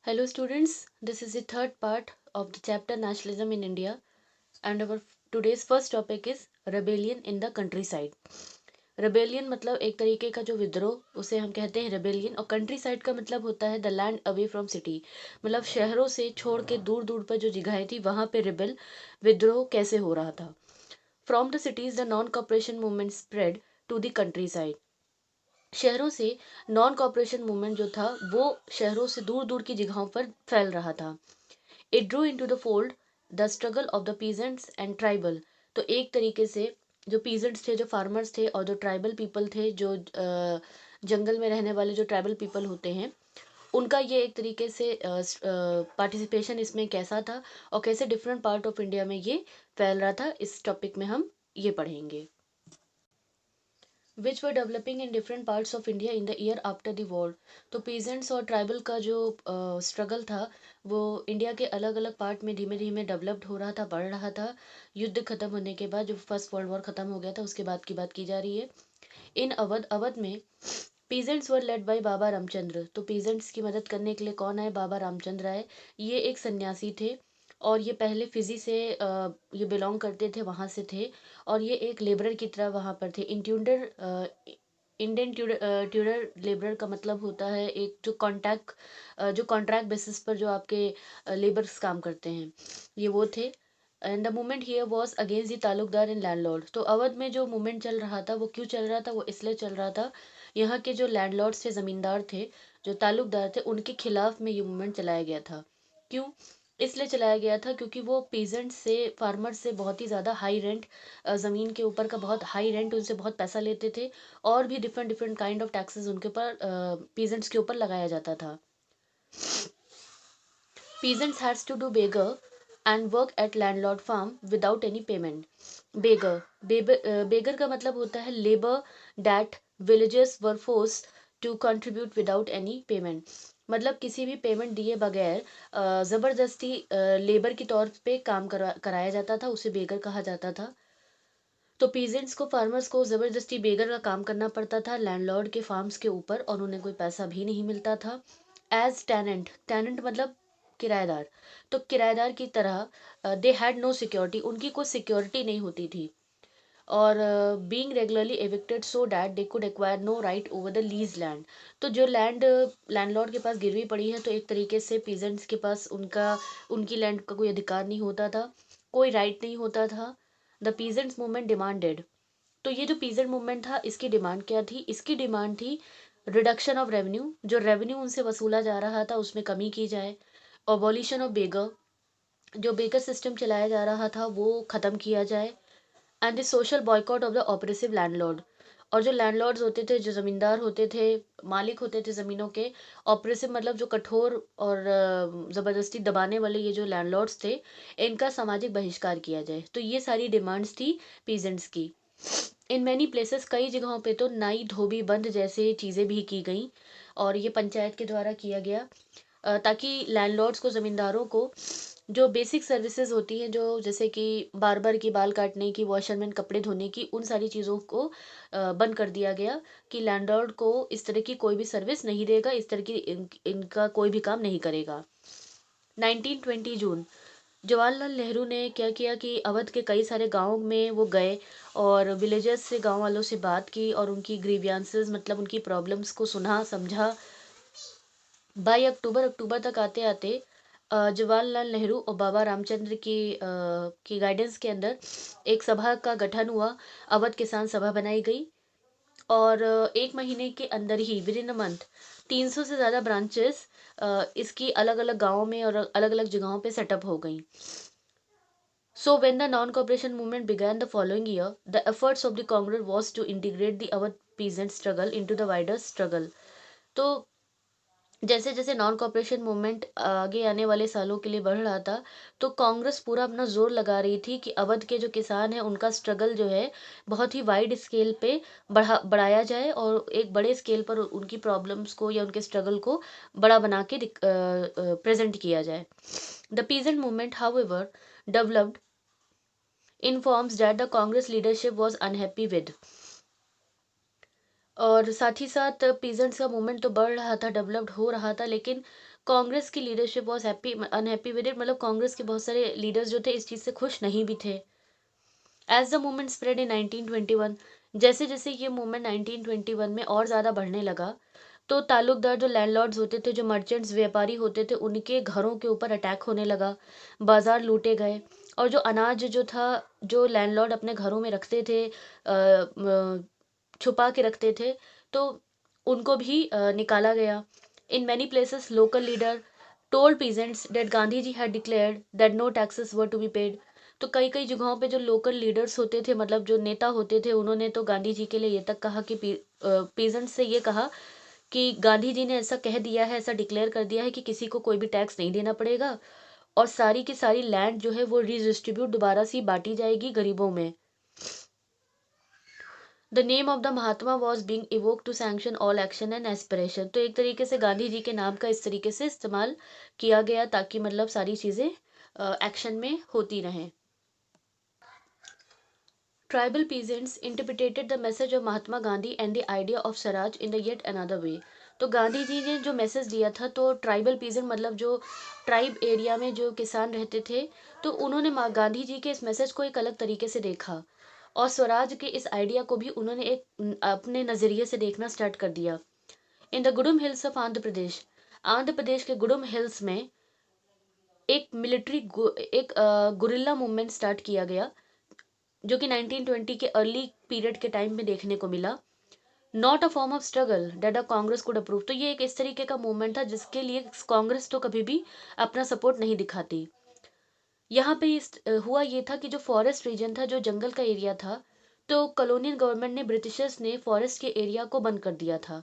Hello, students. This is the third part of the chapter Nationalism in India, and our today's first topic is rebellion in the countryside. Rebellion मतलब एक तरीके का जो विद्रोह उसे हम कहते हैं रेबेलियन। और कंट्री साइड का मतलब होता है the land away from city, मतलब शहरों से छोड़ के दूर दूर पर जो जगहें थी वहां पे रिबेल विद्रोह कैसे हो रहा था। From the cities the non cooperation movement spread to the countryside. शहरों से नॉन कॉपरेशन मूवमेंट जो था वो शहरों से दूर दूर की जगहों पर फैल रहा था। It drew into the fold the struggle of the peasants and tribal. तो एक तरीके से जो पीजेंट्स थे, जो फार्मर्स थे, और जो ट्राइबल पीपल थे, जो जंगल में रहने वाले जो ट्राइबल पीपल होते हैं, उनका ये एक तरीके से पार्टिसिपेशन इसमें कैसा था और कैसे डिफरेंट पार्ट ऑफ इंडिया में ये फैल रहा था, इस टॉपिक में हम ये पढ़ेंगे। Which were developing in different parts of India in the year after the war. तो पीजेंट्स और ट्राइबल का जो स्ट्रगल था वो इंडिया के अलग अलग पार्ट में धीमे धीमे डेवलप्ड हो रहा था, बढ़ रहा था। युद्ध खत्म होने के बाद, जो फर्स्ट वर्ल्ड वॉर खत्म हो गया था, उसके बाद की बात की जा रही है। इन अवध अवध में पीजेंट्स वर लेड बाय बाबा रामचंद्र। तो पीजेंट्स की मदद करने के लिए कौन आए? बाबा रामचंद्र आए। ये एक सन्यासी थे और ये पहले फिजी से ये बिलोंग करते थे, वहाँ से थे। और ये एक लेबरर की तरह वहाँ पर थे। इंडियन ट्यूडर लेबरर का मतलब होता है एक जो कॉन्ट्रैक्ट बेसिस पर जो आपके लेबर्स काम करते हैं, ये वो थे। And the movement here was against the Talukdar and landlord. तो अवध में जो मूवमेंट चल रहा था वो क्यों चल रहा था? वो इसलिए चल रहा था, यहाँ के जो लैंडलॉर्ड्स थे, ज़मींदार थे, जो तालुकदार थे, उनके खिलाफ में ये मूवमेंट चलाया गया था। क्यों? इसलिए चलाया गया था क्योंकि वो पीजेंट से, फार्मर से बहुत ही ज़्यादा हाई रेंट, ज़मीन के ऊपर का बहुत हाई रेंट, उनसे बहुत पैसा लेते थे। और भी different different kind of taxes उनके ऊपर, पीजेंट्स के ऊपर लगाया जाता था। Peasants has to do beggar and work at landlord farm without any payment. बेगर का मतलब होता है labour that villagers were forced to contribute without any payment. मतलब किसी भी पेमेंट दिए बगैर ज़बरदस्ती लेबर के तौर पे काम कराया जाता था, उसे बेगर कहा जाता था। तो पीजेंट्स को, फार्मर्स को ज़बरदस्ती बेगर का काम करना पड़ता था लैंडलॉर्ड के फार्म्स के ऊपर, और उन्हें कोई पैसा भी नहीं मिलता था। एज टेनेंट, टेनेंट मतलब किराएदार। तो किराएदार की तरह दे हैड नो सिक्योरिटी, उनकी कोई सिक्योरिटी नहीं होती थी। और being regularly evicted so that they could acquire no right over the lease land. तो जो लैंड लैंडलॉर्ड के पास गिरवी पड़ी है, तो एक तरीके से पीजेंट्स के पास उनकी लैंड का कोई अधिकार नहीं होता था, कोई राइट नहीं होता था। The peasants movement demanded. तो ये जो पीजेंट मूवमेंट था, इसकी डिमांड क्या थी? इसकी डिमांड थी रिडक्शन ऑफ रेवेन्यू, जो रेवेन्यू उनसे वसूला जा रहा था उसमें कमी की जाए। अबॉलिशन ऑफ बेगर, जो बेकर सिस्टम चलाया जा रहा था वो ख़त्म किया जाए। And the social boycott of the oppressive landlord. और जो लैंडलॉर्ड्स होते थे, जो ज़मींदार होते थे, मालिक होते थे ज़मीनों के, ऑपरेसिव मतलब जो कठोर और ज़बरदस्ती दबाने वाले ये जो लैंडलॉर्ड्स थे, इनका सामाजिक बहिष्कार किया जाए। तो ये सारी डिमांड्स थी पीजेंट्स की। इन मैनी प्लेसेस, कई जगहों पे तो नाई धोबी बंद जैसे चीज़ें भी की गई, और ये पंचायत के द्वारा किया गया, ताकि लैंडलॉर्ड्स को, ज़मींदारों को जो बेसिक सर्विसेज होती हैं, जो जैसे कि बार्बर की, बाल काटने की, वॉशरमैन कपड़े धोने की, उन सारी चीज़ों को बंद कर दिया गया कि लैंडलॉर्ड को इस तरह की कोई भी सर्विस नहीं देगा, इस तरह की इनका कोई भी काम नहीं करेगा। 1920 जून, जवाहरलाल नेहरू ने क्या किया कि अवध के कई सारे गाँव में वो गए और विलेजर्स से, गाँव वालों से बात की और उनकी ग्रीवियंसेस मतलब उनकी प्रॉब्लम्स को सुना, समझा। बाई अक्टूबर तक आते आते जवाहरलाल नेहरू और बाबा रामचंद्र की गाइडेंस के अंदर एक सभा का गठन हुआ, अवध किसान सभा बनाई गई। और एक महीने के अंदर ही, विद इन अ मंथ, 300 से ज़्यादा ब्रांचेस इसकी अलग अलग गाँवों में और अलग अलग जगहों पे सेटअप हो गई। So when the non-cooperation movement began the following year, the efforts of the Congress was to integrate the Awadh peasant struggle into the wider struggle. तो जैसे जैसे नॉन कॉपरेशन मूवमेंट आगे आने वाले सालों के लिए बढ़ रहा था, तो कांग्रेस पूरा अपना जोर लगा रही थी कि अवध के जो किसान हैं उनका स्ट्रगल जो है बहुत ही वाइड स्केल पे बढ़ाया जाए, और एक बड़े स्केल पर उनकी प्रॉब्लम्स को या उनके स्ट्रगल को बड़ा बना के प्रेजेंट किया जाए। The peasant movement however developed in forms that the Congress leadership was unhappy with. और साथ ही साथ पीजेंट्स का मूवमेंट तो बढ़ रहा था, डेवलप्ड हो रहा था, लेकिन कांग्रेस की leadership was happy unhappy with it, मतलब कांग्रेस के बहुत सारे लीडर्स जो थे इस चीज़ से खुश नहीं भी थे। As the movement spread in 1921, जैसे जैसे ये मूवमेंट 1921 में और ज़्यादा बढ़ने लगा, तो ताल्लुकदार जो लैंडलॉर्ड्स होते थे, जो मर्चेंट्स व्यापारी होते थे, उनके घरों के ऊपर अटैक होने लगा, बाजार लूटे गए, और जो अनाज जो था, जो लैंडलॉर्ड अपने घरों में रखते थे, छुपा के रखते थे, तो उनको भी निकाला गया। In many places local leader told peasants that Gandhi ji had declared that no taxes were to be paid. तो कई कई जगहों पे जो लोकल लीडर्स होते थे, मतलब जो नेता होते थे, उन्होंने तो गांधी जी के लिए ये तक कहा कि पीजेंट्स से ये कहा कि गांधी जी ने ऐसा कह दिया है, ऐसा डिक्लेयर कर दिया है कि किसी को कोई भी टैक्स नहीं देना पड़ेगा, और सारी की सारी लैंड जो है वो रीडिस्ट्रीब्यूट दोबारा से बांटी जाएगी गरीबों में। The name of the Mahatma was being invoke to sanction all action and aspiration. तो एक तरीके से गांधी जी के नाम का इस तरीके से इस्तेमाल किया गया ताकि मतलब सारी चीज़ें एक्शन में होती रहें। Tribal peasants interpreted the message of Mahatma Gandhi and the idea of Swaraj in the yet another way. तो गांधी जी ने जो मैसेज दिया था, तो ट्राइबल पीजेंट मतलब जो ट्राइब एरिया में जो किसान रहते थे, तो उन्होंने गांधी जी के इस मैसेज को एक अलग तरीके से देखा, और स्वराज के इस आइडिया को भी उन्होंने एक अपने नज़रिए से देखना स्टार्ट कर दिया। In the Gudem hills of Andhra Pradesh के गुडुम हिल्स में एक एक गुरिल्ला मूवमेंट स्टार्ट किया गया, जो कि 1920 के अर्ली पीरियड के टाइम में देखने को मिला। Not a form of struggle that a Congress could approve. तो ये एक इस तरीके का मूवमेंट था जिसके लिए कांग्रेस तो कभी भी अपना सपोर्ट नहीं दिखाती। यहाँ पे हुआ ये था कि जो फॉरेस्ट रीजन था, जो जंगल का एरिया था, तो कॉलोनियल गवर्नमेंट ने, ब्रिटिशर्स ने फॉरेस्ट के एरिया को बंद कर दिया था,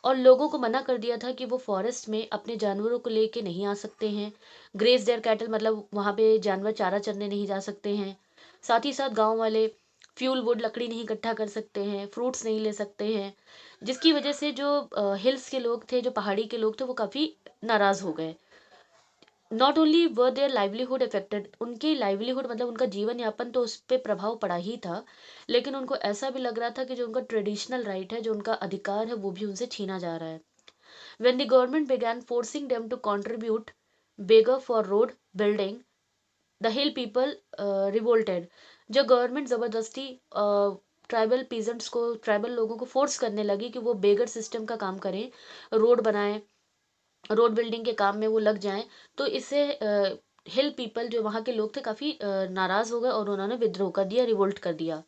और लोगों को मना कर दिया था कि वो फॉरेस्ट में अपने जानवरों को लेके नहीं आ सकते हैं। ग्रेज देयर कैटल, मतलब वहाँ पे जानवर चारा चरने नहीं जा सकते हैं। साथ ही साथ गांव वाले फ्यूल वुड, लकड़ी नहीं इकट्ठा कर सकते हैं, फ्रूट्स नहीं ले सकते हैं, जिसकी वजह से जो हिल्स के लोग थे, जो पहाड़ी के लोग थे, वो काफ़ी नाराज़ हो गए। Not only were their livelihood affected, उनकी लाइवलीहुड मतलब उनका जीवन यापन तो उस पर प्रभाव पड़ा ही था, लेकिन उनको ऐसा भी लग रहा था कि जो उनका ट्रेडिशनल राइट है, जो उनका अधिकार है, वो भी उनसे छीना जा रहा है। When the government began forcing them to contribute bigger for road building, the hill people revolted. जो गवर्नमेंट ज़बरदस्ती ट्राइबल पीजेंट्स को, ट्राइबल लोगों को फोर्स करने लगी कि वो बेगर सिस्टम का काम करें, रोड बनाएं, रोड बिल्डिंग के काम में वो लग जाएं, तो इससे हिल पीपल, जो वहाँ के लोग थे, काफ़ी नाराज़ हो गए और उन्होंने विद्रोह कर दिया, रिवोल्ट कर दिया।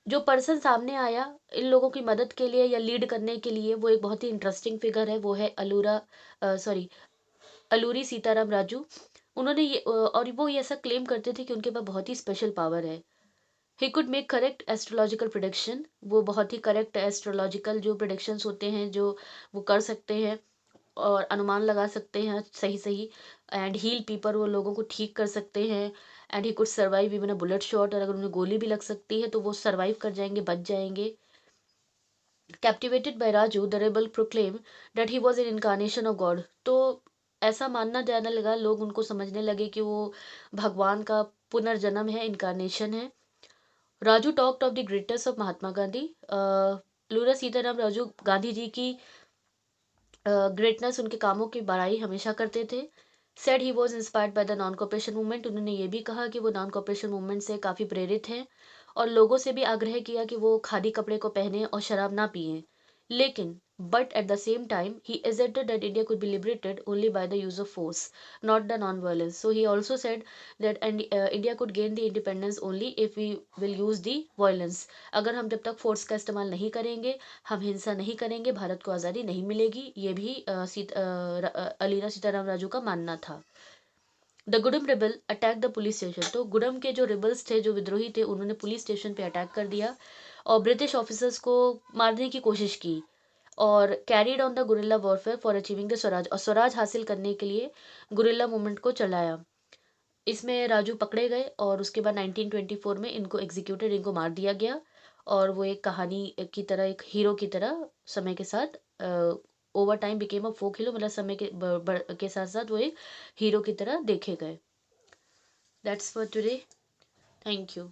जो पर्सन सामने आया इन लोगों की मदद के लिए या लीड करने के लिए, वो एक बहुत ही इंटरेस्टिंग फिगर है, वो है अलूरी सीताराम राजू। उन्होंने ये और वो ये ऐसा क्लेम करते थे कि उनके पास बहुत ही स्पेशल पावर है। He could make correct astrological prediction, वो बहुत ही करेक्ट एस्ट्रोलॉजिकल जो प्रिडिक्शंस होते हैं, जो वो कर सकते हैं और अनुमान लगा सकते हैं सही सही। एंड हील पीपल, वो लोगों को ठीक कर सकते हैं। And he could survive even a bullet shot, और अगर उन्हें गोली भी लग सकती है तो वो सर्वाइव कर जाएंगे, बच जाएंगे। Captivated by Raju, the rebel proclaim that he was an incarnation of God. तो ऐसा मानना जाने लगा, लोग उनको समझने लगे कि वो भगवान का पुनर्जन्म है, इनकारनेशन है। Raju talked of the greatest of Mahatma Gandhi. Alluri Sitarama Raju Gandhi ji की ग्रेटनेस, उनके कामों की बड़ाई हमेशा करते थे। Said he was inspired by the non cooperation movement. उन्होंने ये भी कहा कि वो नॉन कॉपरेशन मूवमेंट से काफ़ी प्रेरित हैं, और लोगों से भी आग्रह किया कि वो खादी कपड़े को पहने और शराब ना पिए। लेकिन but at the same time he asserted that India could be liberated only by the use of force, not the non-violence. So he also said that India could gain the independence only if we will use the violence. अगर हम जब तक force का इस्तेमाल नहीं करेंगे, हम हिंसा नहीं करेंगे, भारत को आज़ादी नहीं मिलेगी। ये भी अलीरा सीताराम राजू का मानना था। The Gudem rebel attack the police station. तो गुडम के जो रिबल्स थे, जो विद्रोही थे, उन्होंने पुलिस स्टेशन पे अटैक कर दिया और ब्रिटिश ऑफिसर्स को मारने की कोशिश की, और carried on the guerrilla warfare for achieving the Swaraj, और स्वराज हासिल करने के लिए गुरिल्ला मूवमेंट को चलाया। इसमें राजू पकड़े गए और उसके बाद 1924 में इनको एग्जीक्यूटेड, इनको मार दिया गया, और वो एक कहानी की तरह, एक हीरो की तरह समय के साथ over time became a folk hero, मतलब समय के साथ साथ वो एक हीरो की तरह देखे गए। That's for today. Thank you.